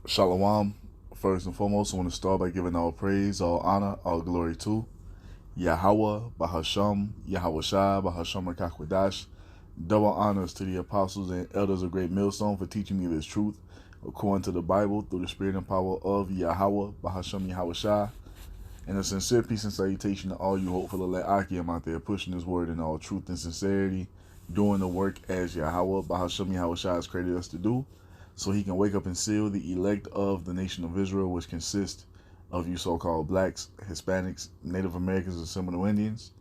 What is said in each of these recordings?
Shalom. First and foremost, I want to start by giving all praise, all honor, all glory to Yahweh, Bahasham, Yahweh Shai, Bahasham Rakakwadash. Double honors to the apostles and elders of Great Millstone for teaching me this truth according to the Bible through the spirit and power of Yahweh, Bahasham Yahweh Shai. And a sincere peace and salutation to all you hopeful elect Akim out there pushing this word in all truth and sincerity, doing the work as Yahweh, Bahasham Yahweh Shai has created us to do, so he can wake up and seal the elect of the nation of Israel, which consists of you so-called blacks, Hispanics, Native Americans, and Seminole Indians,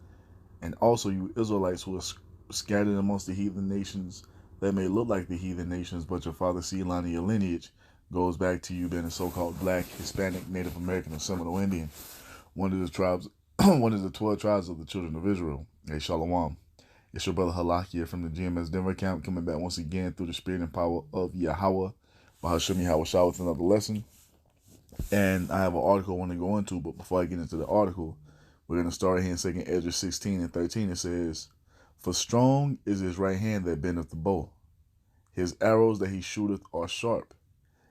and also you Israelites who are scattered amongst the heathen nations that may look like the heathen nations, but your father's seed line and your lineage goes back to you being a so-called black, Hispanic, Native American, or Seminole Indian, one of the tribes, one of the 12 tribes of the children of Israel. Hey, Shalom. It's your brother Halak here from the GMS Denver camp, coming back once again through the spirit and power of Yahweh, Bahasham Yahweh Shah, with another lesson. And I have an article I want to go into, but before I get into the article, we're going to start here in 2nd Ezra 16 and 13. It says, "For strong is his right hand that bendeth the bow. His arrows that he shooteth are sharp,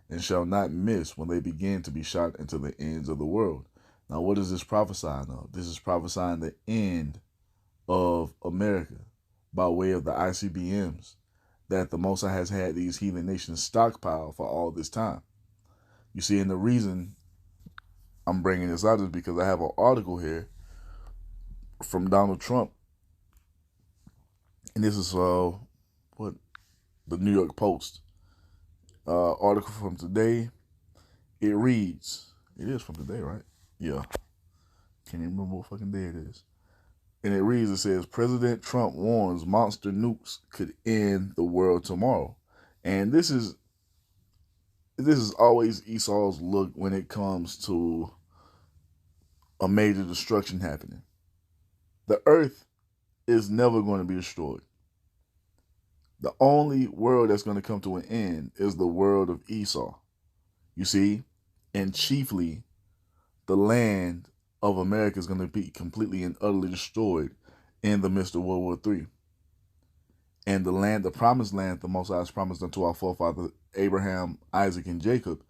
and shall not miss when they begin to be shot into the ends of the world." Now, what is this prophesying of? This is prophesying the end of America by way of the ICBMs that the Most High has had these heathen nations stockpile for all this time. You see, and the reason I'm bringing this out is because I have an article here from Donald Trump, and this is what the New York Post article from today. It reads, it is from today, right? Yeah, can't even remember what fucking day it is. And it reads, it says, President Trump warns monster nukes could end the world tomorrow. And this is always Esau's look when it comes to a major destruction happening. The earth is never going to be destroyed. The only world that's going to come to an end is the world of Esau. You see? And chiefly, the land of America is going to be completely and utterly destroyed in the midst of World War III. And the land, the promised land, the Most High has promised unto our forefathers Abraham, Isaac, and Jacob,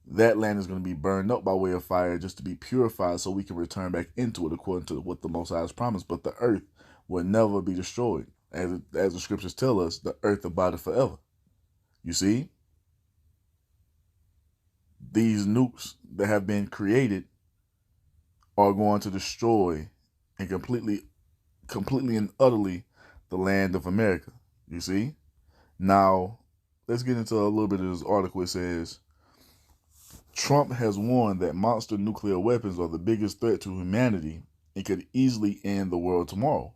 that land is going to be burned up by way of fire just to be purified so we can return back into it according to what the Most High has promised. But the earth will never be destroyed. As the scriptures tell us, the earth abideth forever. You see? These nukes that have been created are going to destroy and completely and utterly the land of America. You see? Now, let's get into a little bit of this article. It says, Trump has warned that monster nuclear weapons are the biggest threat to humanity and could easily end the world tomorrow.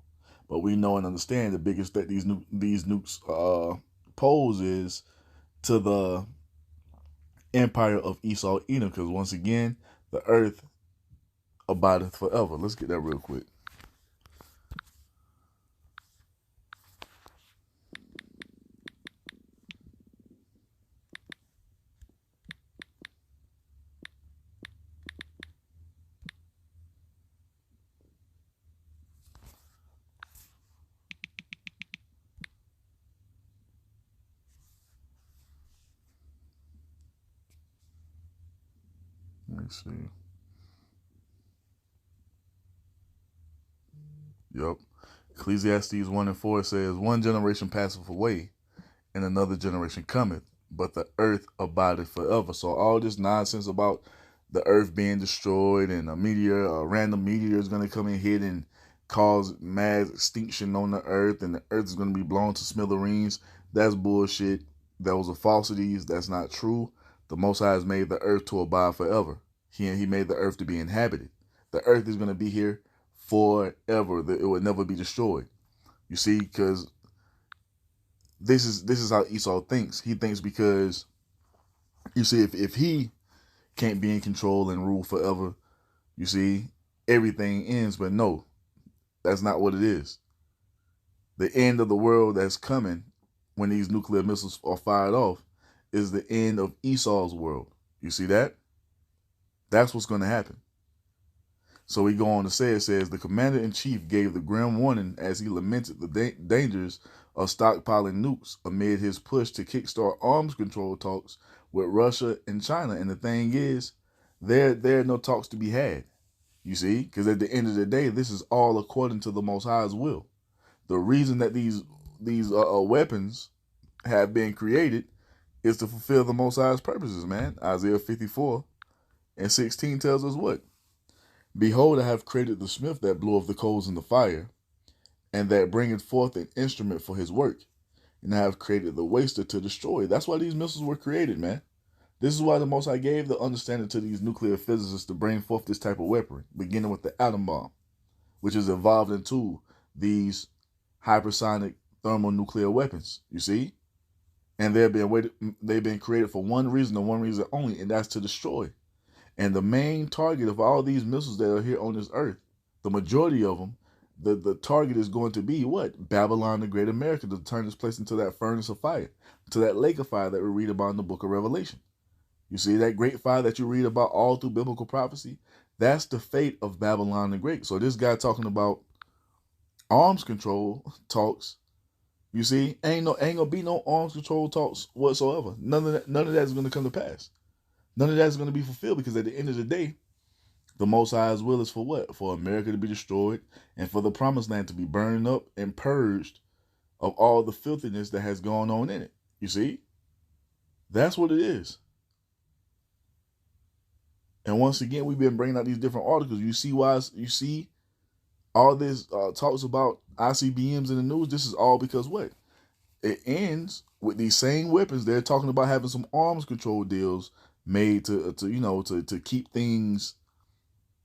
But we know and understand the biggest threat these nukes pose is to the empire of Esau Edom, because once again, the earth abideth forever. Let's get that real quick. Let's see. Yep. Ecclesiastes 1 and 4 says, One generation passeth away, and another generation cometh, but the earth abideth forever. So all this nonsense about the earth being destroyed and a random meteor is going to come and hit and cause mass extinction on the earth, and the earth is going to be blown to smithereens, that's bullshit. Those are falsities. That's not true. The Most High has made the earth to abide forever. He made the earth to be inhabited. The earth is going to be here forever. It will never be destroyed. You see, because this is how Esau thinks. He thinks because, you see, if he can't be in control and rule forever, you see, everything ends. But no, that's not what it is. The end of the world that's coming when these nuclear missiles are fired off is the end of Esau's world. You see that? That's what's going to happen. So we go on to say, it says, the commander-in-chief gave the grim warning as he lamented the dangers of stockpiling nukes amid his push to kickstart arms control talks with Russia and China. And the thing is, there are no talks to be had. You see, because at the end of the day, this is all according to the Most High's will. The reason that these weapons have been created is to fulfill the Most High's purposes, man. Isaiah 54:16 tells us what? Behold, I have created the smith that bloweth the coals in the fire, and that bringeth forth an instrument for his work. And I have created the waster to destroy. That's why these missiles were created, man. This is why the Most High gave the understanding to these nuclear physicists to bring forth this type of weaponry, beginning with the atom bomb, which is evolved into these hypersonic thermonuclear weapons. You see? And they've been created for one reason and one reason only, and that's to destroy. And the main target of all these missiles that are here on this earth, the majority of them, the target is going to be what? Babylon the Great America, to turn this place into that furnace of fire, to that lake of fire that we read about in the book of Revelation. You see, that great fire that you read about all through biblical prophecy, that's the fate of Babylon the Great. So this guy talking about arms control talks, you see, ain't gonna be no arms control talks whatsoever. None of that is gonna come to pass. None of that is gonna be fulfilled, because at the end of the day, the Most High's will is for what? For America to be destroyed and for the promised land to be burned up and purged of all the filthiness that has gone on in it. You see? That's what it is. And once again, we've been bringing out these different articles. You see all this talks about ICBMs in the news. This is all because what? It ends with these same weapons. They're talking about having some arms control deals made to keep things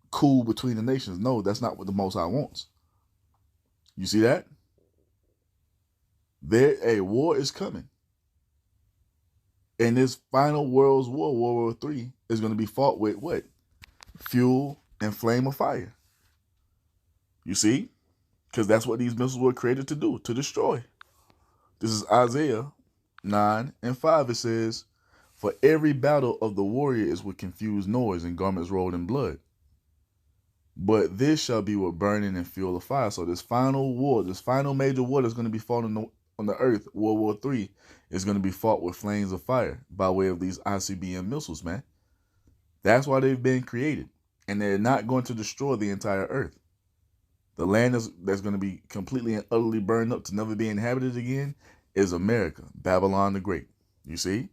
cool between the nations. No, that's not what the Most High wants. You see that? A war is coming. And this final world's war, World War III, is going to be fought with what? Fuel and flame of fire. You see? Because that's what these missiles were created to do, to destroy. This is Isaiah 9:5. It says, for every battle of the warrior is with confused noise and garments rolled in blood. But this shall be with burning and fuel of fire. So this final war, this final major war that's going to be fought on the earth, World War III, is going to be fought with flames of fire by way of these ICBM missiles, man. That's why they've been created. And they're not going to destroy the entire earth. The land that's going to be completely and utterly burned up to never be inhabited again is America, Babylon the Great. You see?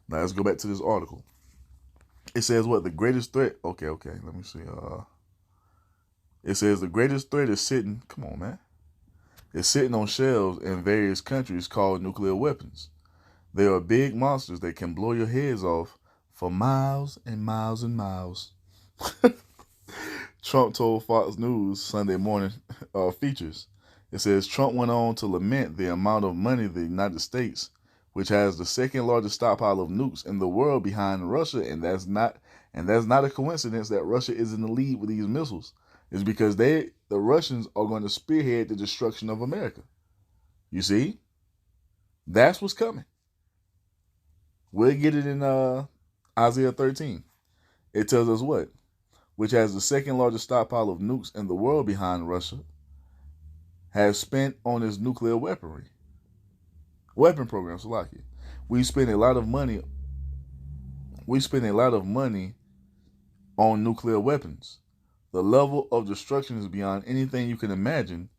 Now let's go back to this article. It says what? The greatest threat. Okay. Let me see. It says the greatest threat is sitting. Come on, man. It's sitting on shelves in various countries called nuclear weapons. They are big monsters that can blow your heads off for miles and miles and miles. Trump told Fox News Sunday morning features. It says Trump went on to lament the amount of money the United States, which has the second largest stockpile of nukes in the world behind Russia, and that's not a coincidence that Russia is in the lead with these missiles. It's because the Russians are going to spearhead the destruction of America. You see? That's what's coming. We'll get it in Isaiah 13. It tells us what? Which has the second largest stockpile of nukes in the world behind Russia, has spent on its nuclear weapon program. Slovakia. We spend a lot of money on nuclear weapons. The level of destruction is beyond anything you can imagine,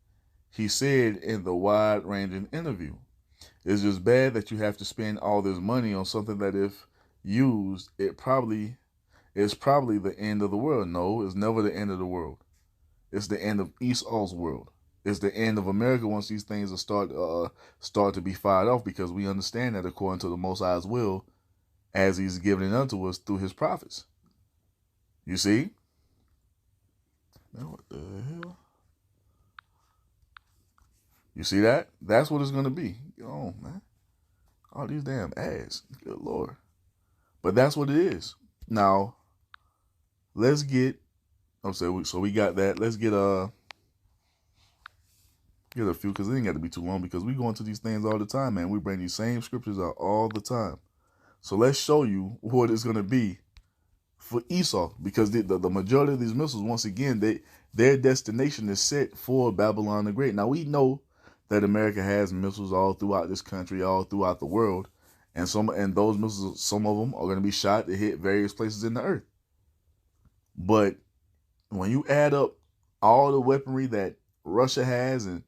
he said in the wide-ranging interview. It's just bad that you have to spend all this money on something that, if used, it's probably the end of the world. No, it's never the end of the world. It's the end of Esau's world. It's the end of America once these things are start to be fired off, because we understand that according to the Most High's will, as he's given it unto us through his prophets. You see? Man, what the hell? You see that? That's what it's going to be. Get on, man. All these damn ads. Good Lord. But that's what it is. Now, let's get, so we got that. Let's get a few, because it ain't got to be too long, because we go into these things all the time, man. We bring these same scriptures out all the time. So let's show you what it's going to be for Esau, because the majority of these missiles, once again, their destination is set for Babylon the Great. Now, we know that America has missiles all throughout this country, all throughout the world, and those missiles, some of them are going to be shot to hit various places in the earth. But when you add up all the weaponry that Russia has and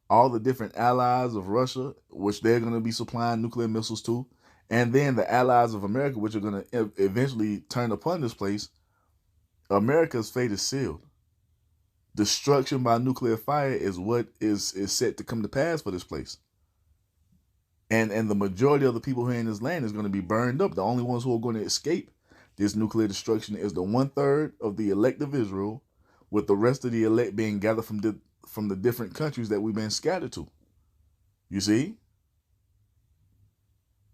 all the different allies of Russia, which they're going to be supplying nuclear missiles to, and then the allies of America, which are going to eventually turn upon this place, America's fate is sealed. Destruction by nuclear fire is what is set to come to pass for this place. And the majority of the people here in this land is going to be burned up. The only ones who are going to escape this nuclear destruction is the 1/3 of the elect of Israel, with the rest of the elect being gathered from the different countries that we've been scattered to. You see?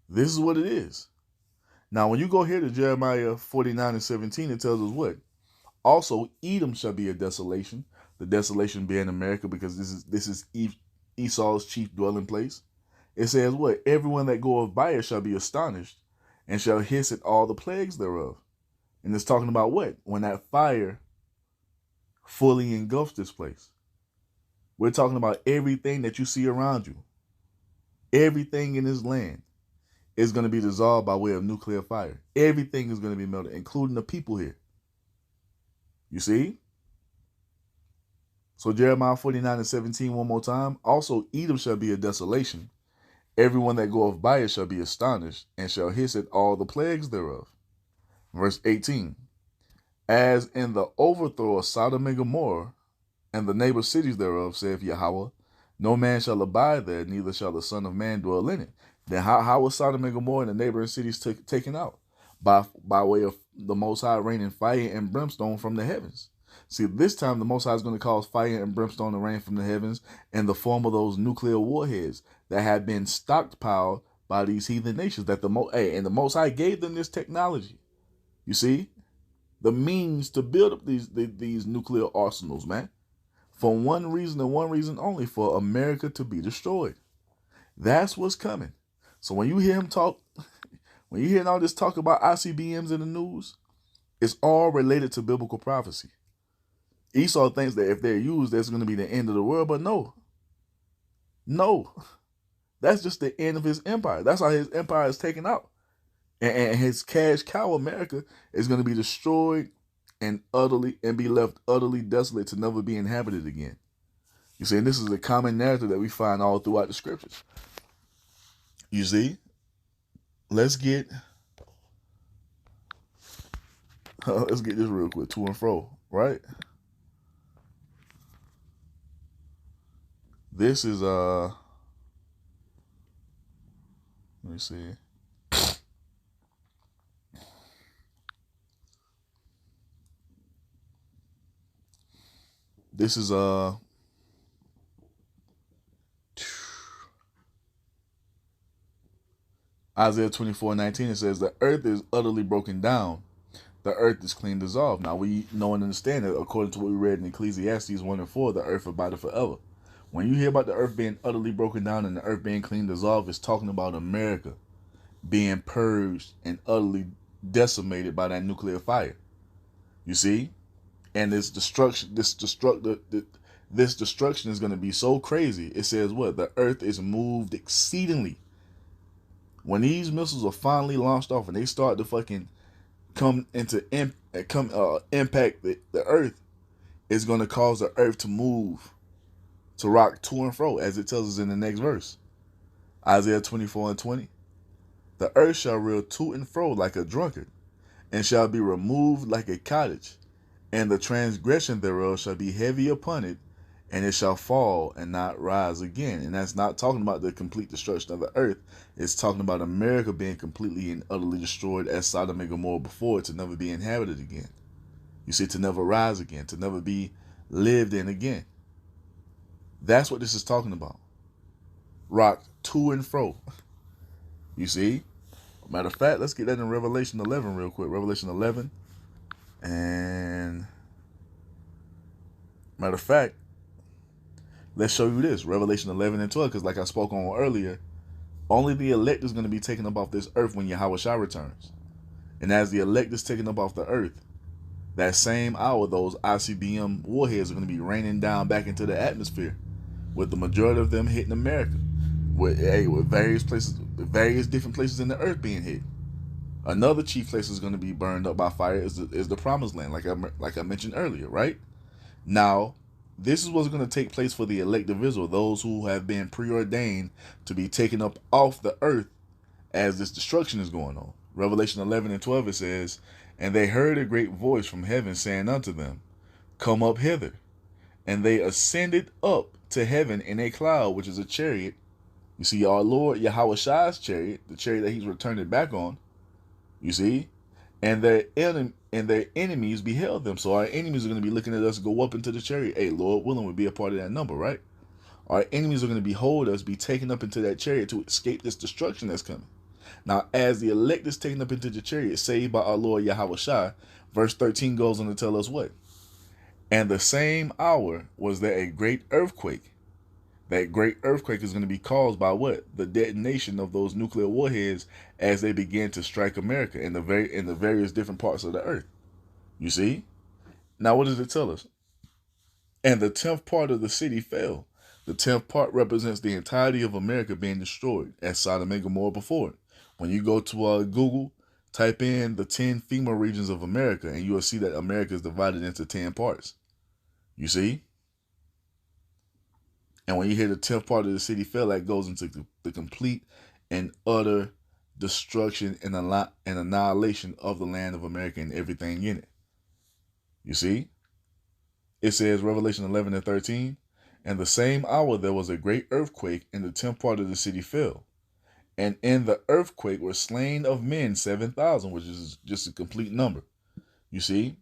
This is what it is. Now, when you go here to Jeremiah 49:17, it tells us what? Also, Edom shall be a desolation. The desolation being America, because this is Esau's chief dwelling place. It says what? Everyone that goeth by it shall be astonished, and shall hiss at all the plagues thereof. And it's talking about what? When that fire fully engulfs this place. We're talking about everything that you see around you. Everything in this land is going to be dissolved by way of nuclear fire. Everything is going to be melted, including the people here. You see? So Jeremiah 49:17 one more time. Also, Edom shall be a desolation. Everyone that goeth by it shall be astonished, and shall hiss at all the plagues thereof. Verse 18. As in the overthrow of Sodom and Gomorrah, and the neighbor cities thereof, saith Yahweh, no man shall abide there, neither shall the Son of Man dwell in it. Then how was Sodom and Gomorrah and the neighboring cities taken out? By way of the Most High raining fire and brimstone from the heavens. See, this time the Most High is going to cause fire and brimstone to rain from the heavens in the form of those nuclear warheads that had been stockpiled by these heathen nations. That the Most High gave them this technology. You see, the means to build up these nuclear arsenals, man, for one reason and one reason only: for America to be destroyed. That's what's coming. So when you hear him talk, when you hear all this talk about ICBMs in the news, it's all related to biblical prophecy. Esau thinks that if they're used, that's going to be the end of the world, but no. That's just the end of his empire. That's how his empire is taken out. And his cash cow, America, is going to be destroyed and be left utterly desolate to never be inhabited again. You see, and this is a common narrative that we find all throughout the scriptures. You see, let's get this real quick, to and fro, right? This is let me see. This is Isaiah 24:19. It says, the earth is utterly broken down. The earth is clean dissolved. Now we know and understand that according to what we read in Ecclesiastes 1:4, the earth abideth forever. When you hear about the earth being utterly broken down and the earth being clean dissolved, it's talking about America being purged and utterly decimated by that nuclear fire. You see? And this destruction is going to be so crazy. It says what? The earth is moved exceedingly. When these missiles are finally launched off and they start to fucking impact the earth, it's going to cause the earth to move, to rock to and fro, as it tells us in the next verse. Isaiah 24:20. The earth shall reel to and fro like a drunkard, and shall be removed like a cottage, and the transgression thereof shall be heavy upon it, and it shall fall and not rise again. And that's not talking about the complete destruction of the earth. It's talking about America being completely and utterly destroyed as Sodom and Gomorrah before, to never be inhabited again. You see, to never rise again, to never be lived in again. That's what this is talking about. Rock to and fro. You see? Matter of fact, let's get that in Revelation 11 real quick. Revelation 11. And matter of fact, let's show you this. Revelation 11 and 12. Because like I spoke on earlier, only the elect is going to be taken up off this earth when Yahweh Shai returns. And as the elect is taken up off the earth, that same hour, those ICBM warheads are going to be raining down back into the atmosphere, with the majority of them hitting America, with various different places in the earth being hit. Another chief place is going to be burned up by fire is the promised land, like I mentioned earlier, right? Now, this is what's going to take place for the elect of Israel, those who have been preordained to be taken up off the earth as this destruction is going on. Revelation 11 and 12, it says, "And they heard a great voice from heaven saying unto them, Come up hither. And they ascended up to heaven in a cloud, which is a chariot." You see, our Lord Yahweh Shai's chariot, the chariot that he's returning back on. You see? And their enemies beheld them. So our enemies are going to be looking at us go up into the chariot. Hey, Lord willing, would be a part of that number, right? Our enemies are going to behold us be taken up into that chariot to escape this destruction that's coming. Now, as the elect is taken up into the chariot, saved by our Lord Yahweh Shai, verse 13 goes on to tell us what? "And the same hour was there a great earthquake." That great earthquake is going to be caused by what? The detonation of those nuclear warheads as they begin to strike America in the various different parts of the earth. You see? Now what does it tell us? "And the 10th part of the city fell." The 10th part represents the entirety of America being destroyed, as Sodom and Gomorrah before it. When you go to Google, type in the 10 FEMA regions of America, and you will see that America is divided into 10 parts. You see? And when you hear the 10th part of the city fell, that goes into the complete and utter destruction and annihilation of the land of America and everything in it. You see? It says, Revelation 11 and 13, "And the same hour there was a great earthquake, and the 10th part of the city fell. And in the earthquake were slain of men 7,000, which is just a complete number." You see?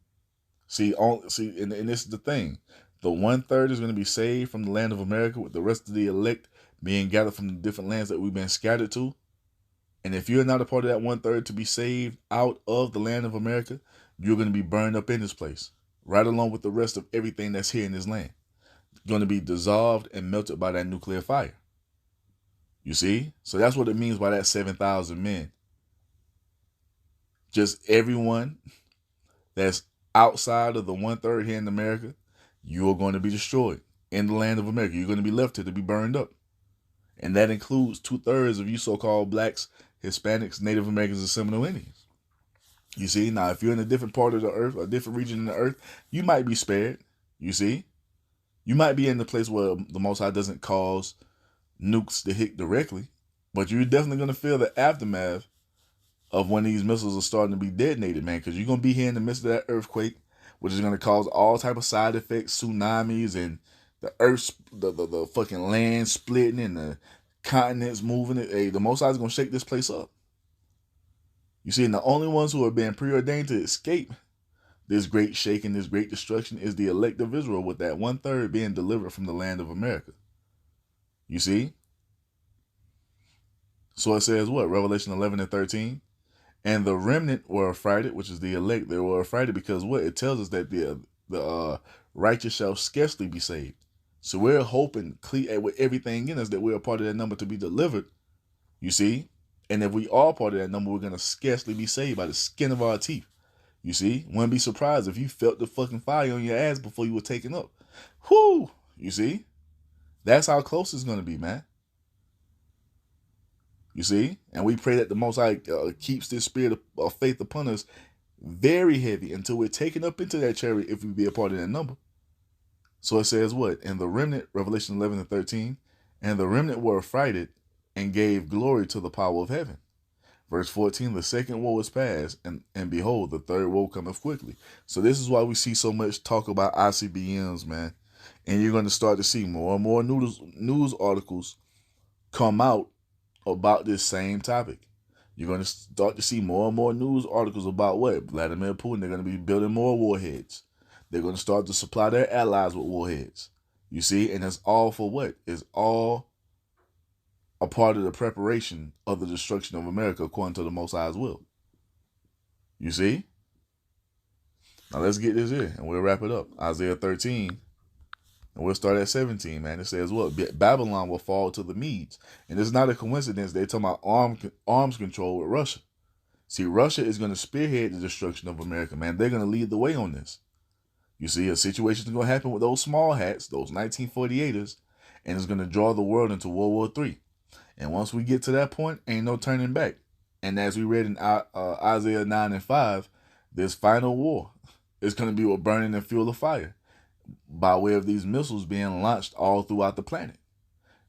And this is the thing. The 1/3 is going to be saved from the land of America, with the rest of the elect being gathered from the different lands that we've been scattered to. And if you're not a part of that 1/3 to be saved out of the land of America, you're going to be burned up in this place, right along with the rest of everything that's here in this land. Going to be dissolved and melted by that nuclear fire. You see? So that's what it means by that 7,000 men. Just everyone that's outside of the 1/3 here in America, you are going to be destroyed in the land of America. You're going to be left here to be burned up. And that includes 2/3 of you so-called blacks, Hispanics, Native Americans, and Seminole Indians. You see? Now, if you're in a different part of the earth, a different region in the earth, you might be spared. You see? You might be in the place where the Most High doesn't cause nukes to hit directly, but you're definitely going to feel the aftermath of when these missiles are starting to be detonated, man, because you're going to be here in the midst of that earthquake, which is going to cause all type of side effects, tsunamis, and the earth, the fucking land splitting and the continents moving. Hey, the Most High is going to shake this place up. You see, and the only ones who are being preordained to escape this great shaking, this great destruction, is the elect of Israel, with that 1/3 being delivered from the land of America. You see? So it says what? Revelation 11 and 13. "And the remnant were affrighted," which is the elect. They were affrighted because what? It tells us that the righteous shall scarcely be saved. So we're hoping with everything in us that we're a part of that number to be delivered. You see? And if we are part of that number, we're going to scarcely be saved by the skin of our teeth. You see? Wouldn't be surprised if you felt the fucking fire on your ass before you were taken up. Whoo! You see? That's how close it's going to be, man. You see? And we pray that the Most High keeps this spirit of faith upon us very heavy until we're taken up into that chariot, if we be a part of that number. So it says what? "And the remnant," Revelation 11 and 13, "and the remnant were affrighted and gave glory to the power of heaven." Verse 14, "The second woe is past, and behold, the third woe cometh quickly." So this is why we see so much talk about ICBMs, man. And you're going to start to see more and more news articles come out about this same topic. You're going to start to see more and more news articles about what? Vladimir Putin. They're going to be building more warheads. They're going to start to supply their allies with warheads. You see? And it's all for what? It's all a part of the preparation of the destruction of America according to the Most High's will. You see? Now let's get this here and we'll wrap it up. Isaiah 13. And we'll start at 17, man. It says what? "Babylon will fall to the Medes." And it's not a coincidence. They're talking about arms control with Russia. See, Russia is going to spearhead the destruction of America, man. They're going to lead the way on this. You see, a situation is going to happen with those small hats, those 1948ers, and it's going to draw the world into World War III. And once we get to that point, ain't no turning back. And as we read in Isaiah 9 and 5, this final war is going to be with burning and fuel of fire by way of these missiles being launched all throughout the planet.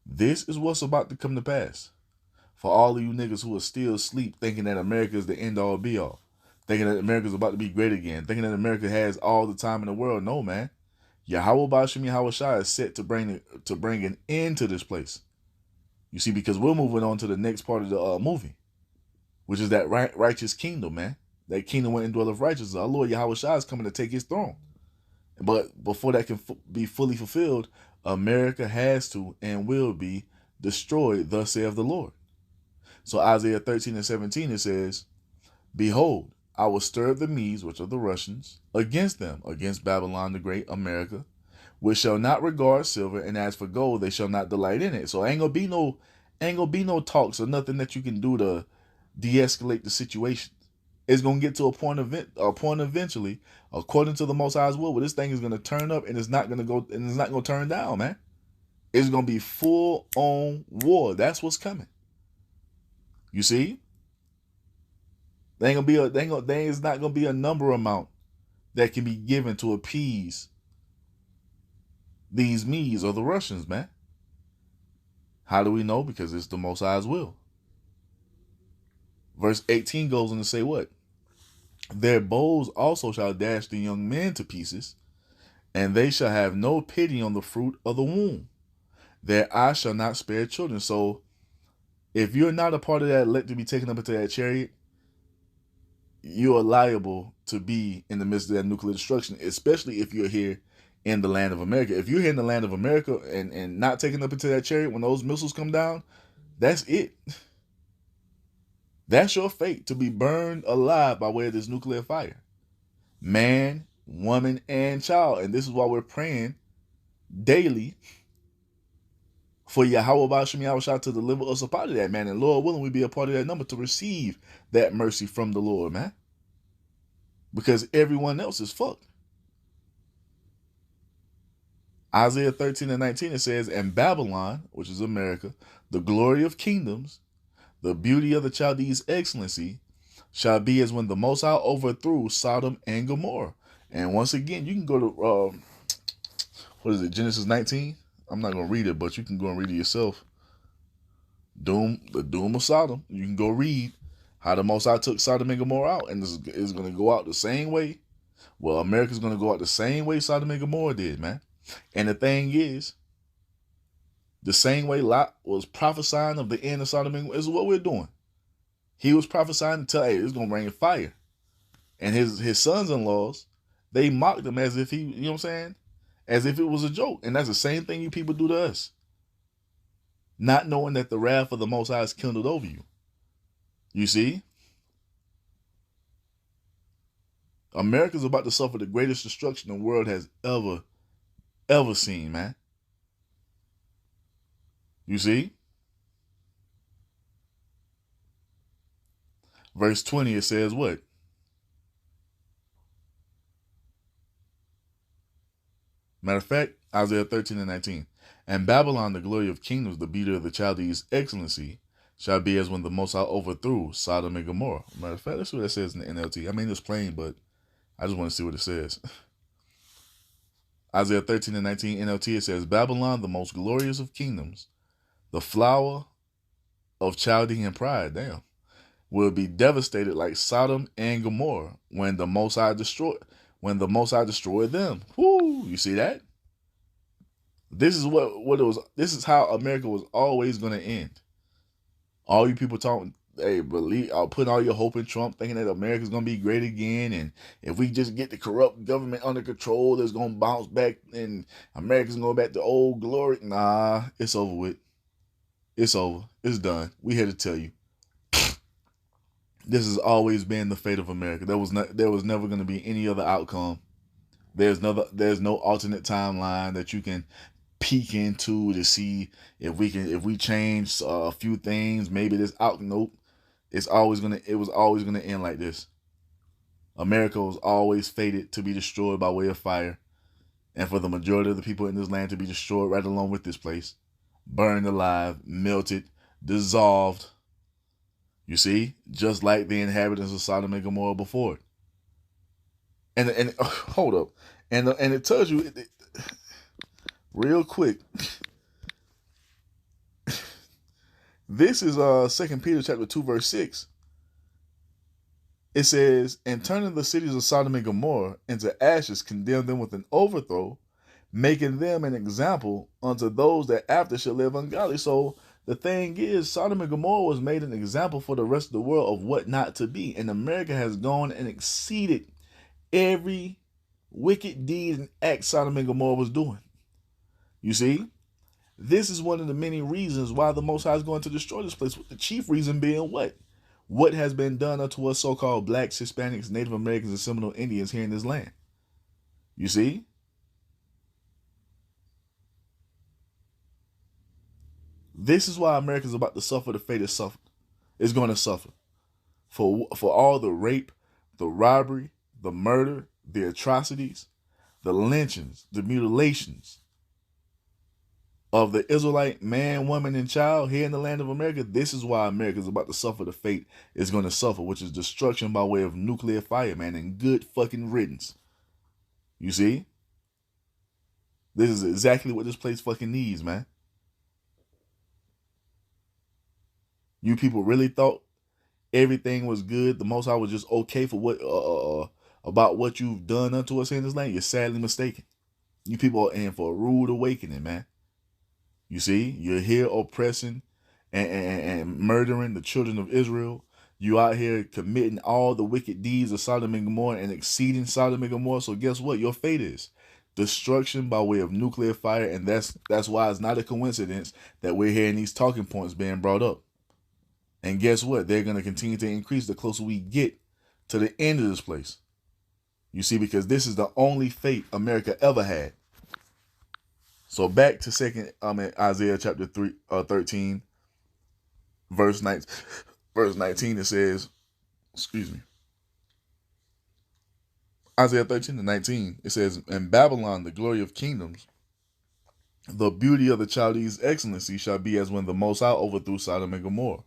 This is what's about to come to pass. For all of you niggas who are still asleep thinking that America is the end all be all, thinking that America is about to be great again, thinking that America has all the time in the world. No, man. Yahweh Bashim Yahweh Shai is set to bring an end to this place. You see, because we're moving on to the next part of the movie, which is that righteous kingdom, man. That kingdom went and dwelleth righteousness. Our Lord Yahweh Shai is coming to take his throne. But before that can be fully fulfilled, America has to and will be destroyed, thus saith the Lord. So Isaiah 13 and 17, it says, Behold, I will stir up the Medes, which are the Russians, against them, against Babylon the great, America, which shall not regard silver, and as for gold, they shall not delight in it. So ain't gonna be no talks or nothing that you can do to de-escalate the situation. It's gonna get to a point eventually, according to the Most High's will, where this thing is gonna turn up and it's not gonna turn down, man. It's gonna be full on war. That's what's coming. You see? There is not gonna be a number amount that can be given to appease these Medes or the Russians, man. How do we know? Because it's the Most High's will. Verse 18 goes on to say what? Their bows also shall dash the young men to pieces, and they shall have no pity on the fruit of the womb. Their eyes shall not spare children. So if you're not a part of that elect to be taken up into that chariot, you are liable to be in the midst of that nuclear destruction, especially if you're here in the land of America. If you're here in the land of America and not taken up into that chariot when those missiles come down, that's it. That's your fate, to be burned alive by way of this nuclear fire. Man, woman, and child. And this is why we're praying daily for Yahweh Bashim Yahweh Shai to deliver us a part of that, man. And Lord willing, we be a part of that number to receive that mercy from the Lord, man. Because everyone else is fucked. Isaiah 13 and 19, it says, And Babylon, which is America, the glory of kingdoms, the beauty of the Chaldees' excellency, shall be as when the Most High overthrew Sodom and Gomorrah. And once again, you can go to, Genesis 19? I'm not going to read it, but you can go and read it yourself. The doom of Sodom. You can go read how the Most High took Sodom and Gomorrah out, and it's going to go out the same way. Well, America's going to go out the same way Sodom and Gomorrah did, man. And the thing is, the same way Lot was prophesying of the end of Sodom and Gomorrah is what we're doing. He was prophesying to tell, hey, it's going to rain fire. And his sons-in-laws, they mocked him as if he, you know what I'm saying? As if it was a joke. And that's the same thing you people do to us. Not knowing that the wrath of the Most High is kindled over you. You see? America's about to suffer the greatest destruction the world has ever seen, man. You see? Verse 20, it says what? Matter of fact, Isaiah 13 and 19. And Babylon, the glory of kingdoms, the beauty of the Chaldees' excellency, shall be as when the Most High overthrew Sodom and Gomorrah. Matter of fact, let's see what it says in the NLT. I mean, it's plain, but I just want to see what it says. Isaiah 13 and 19 NLT, it says, Babylon, the most glorious of kingdoms, the flower of Chaldean pride, will be devastated like Sodom and Gomorrah when the Most High destroyed them. Whoo, you see that? This is what it was. This is how America was always going to end. All you people talking, hey, putting all your hope in Trump, thinking that America's going to be great again, and if we just get the corrupt government under control, it's going to bounce back, and America's going to go back to old glory. Nah, it's over with. It's over. It's done. We here to tell you. This has always been the fate of America. There was never going to be any other outcome. There's no alternate timeline that you can peek into to see if we change a few things, maybe this out. Nope. It was always gonna end like this. America was always fated to be destroyed by way of fire, and for the majority of the people in this land to be destroyed right along with this place. burned alive, melted, dissolved. You see, just like the inhabitants of Sodom and Gomorrah before. And hold up, and it tells you real quick. This is 2 Peter chapter 2 verse 6. It says, "And turning the cities of Sodom and Gomorrah into ashes, condemn them with an overthrow, making them an example unto those that after shall live ungodly." So the thing is, Sodom and Gomorrah was made an example for the rest of the world of what not to be. And America has gone and exceeded every wicked deed and act Sodom and Gomorrah was doing. You see? This is one of the many reasons why the Most High is going to destroy this place, with the chief reason being what? What has been done unto us so-called blacks, Hispanics, Native Americans, and Seminole Indians here in this land. You see? This is why America is about to suffer the fate it's going to suffer. For all the rape, the robbery, the murder, the atrocities, the lynchings, the mutilations of the Israelite man, woman, and child here in the land of America. This is why America is about to suffer the fate it's going to suffer, which is destruction by way of nuclear fire, man, and good fucking riddance. You see? This is exactly what this place fucking needs, man. You people really thought everything was good, the Most High was just okay for what about what you've done unto us in this land? You're sadly mistaken. You people are in for a rude awakening, man. You see, you're here oppressing and murdering the children of Israel. You out here committing all the wicked deeds of Sodom and Gomorrah and exceeding Sodom and Gomorrah. So guess what? Your fate is destruction by way of nuclear fire, and that's why it's not a coincidence that we're hearing these talking points being brought up. And guess what? They're going to continue to increase the closer we get to the end of this place. You see, because this is the only fate America ever had. So back to Isaiah chapter 13, verse 19, it says, excuse me. Isaiah 13:19, it says, "In Babylon, the glory of kingdoms, the beauty of the Chaldees' excellency shall be as when the Most High overthrew Sodom and Gomorrah.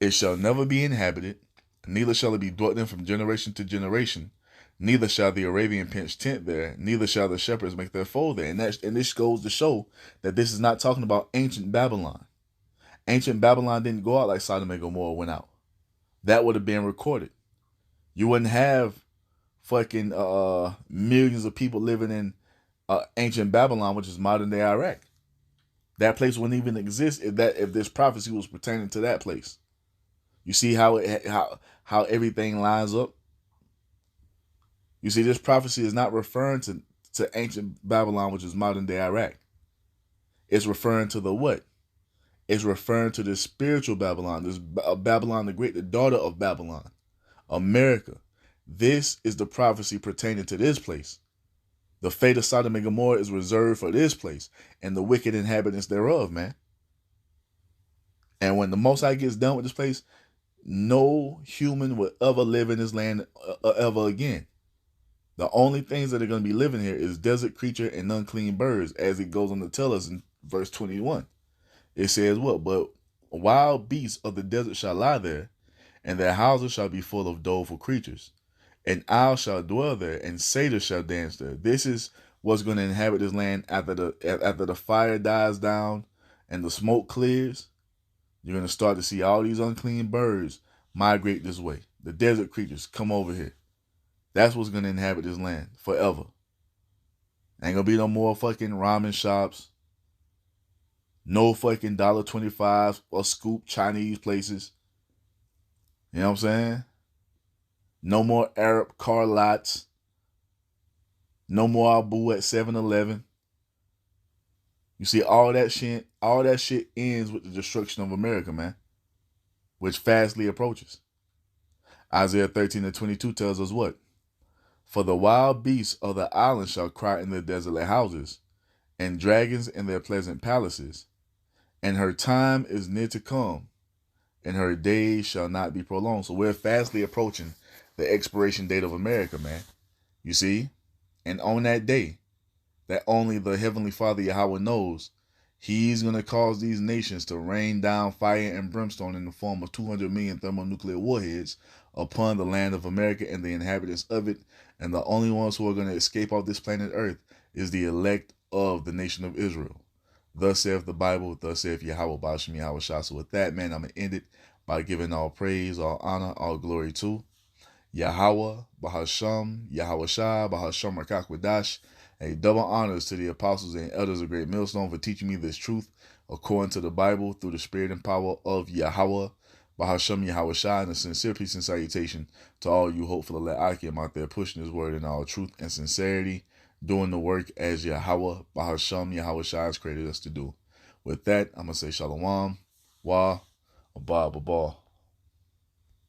It shall never be inhabited, neither shall it be dwelt in from generation to generation. Neither shall the Arabian pitch tent there, neither shall the shepherds make their fold there." And this goes to show that this is not talking about ancient Babylon. Ancient Babylon didn't go out like Sodom and Gomorrah went out. That would have been recorded. You wouldn't have fucking millions of people living in ancient Babylon, which is modern day Iraq. That place wouldn't even exist if this prophecy was pertaining to that place. You see how everything lines up? You see, this prophecy is not referring to ancient Babylon, which is modern day Iraq. It's referring to the what? It's referring to the spiritual Babylon, this Babylon the Great, the daughter of Babylon, America. This is the prophecy pertaining to this place. The fate of Sodom and Gomorrah is reserved for this place and the wicked inhabitants thereof, man. And when the Most High gets done with this place, no human will ever live in this land ever again. The only things that are going to be living here is desert creature and unclean birds, as it goes on to tell us in verse 21. It says what? "But wild beasts of the desert shall lie there, and their houses shall be full of doleful creatures. And owls shall dwell there, and satyrs shall dance there." This is what's going to inhabit this land after the fire dies down and the smoke clears. You're going to start to see all these unclean birds migrate this way. The desert creatures come over here. That's what's going to inhabit this land forever. Ain't going to be no more fucking ramen shops. No fucking $1.25 or scoop Chinese places. You know what I'm saying? No more Arab car lots. No more Abu at 7-Eleven. You see, all that shit ends with the destruction of America, man, which fastly approaches. Isaiah 13:22 tells us what? "For the wild beasts of the island shall cry in their desolate houses, and dragons in their pleasant palaces. And her time is near to come, and her days shall not be prolonged." So we're fastly approaching the expiration date of America, man. You see? And on that day, that only the Heavenly Father Yahweh knows, He's going to cause these nations to rain down fire and brimstone in the form of 200 million thermonuclear warheads upon the land of America and the inhabitants of it. And the only ones who are going to escape off this planet Earth is the elect of the nation of Israel. Thus saith the Bible, thus saith Yahweh Bashim Yahweh Shah. So with that, man, I'm going to end it by giving all praise, all honor, all glory to Yahweh, Bahasham, Yahweh Shah, Bahasham Rakakwadash. A double honors to the apostles and elders of Great Millstone for teaching me this truth according to the Bible through the spirit and power of Yahweh, Bahasham Yahweh Shah, and a sincere peace and salutation to all you hopeful elect Akim out there pushing his word in all truth and sincerity, doing the work as Yahweh, Bahasham Yahweh Shah has created us to do. With that, I'm going to say Shalom, Wa, Abba, Abba.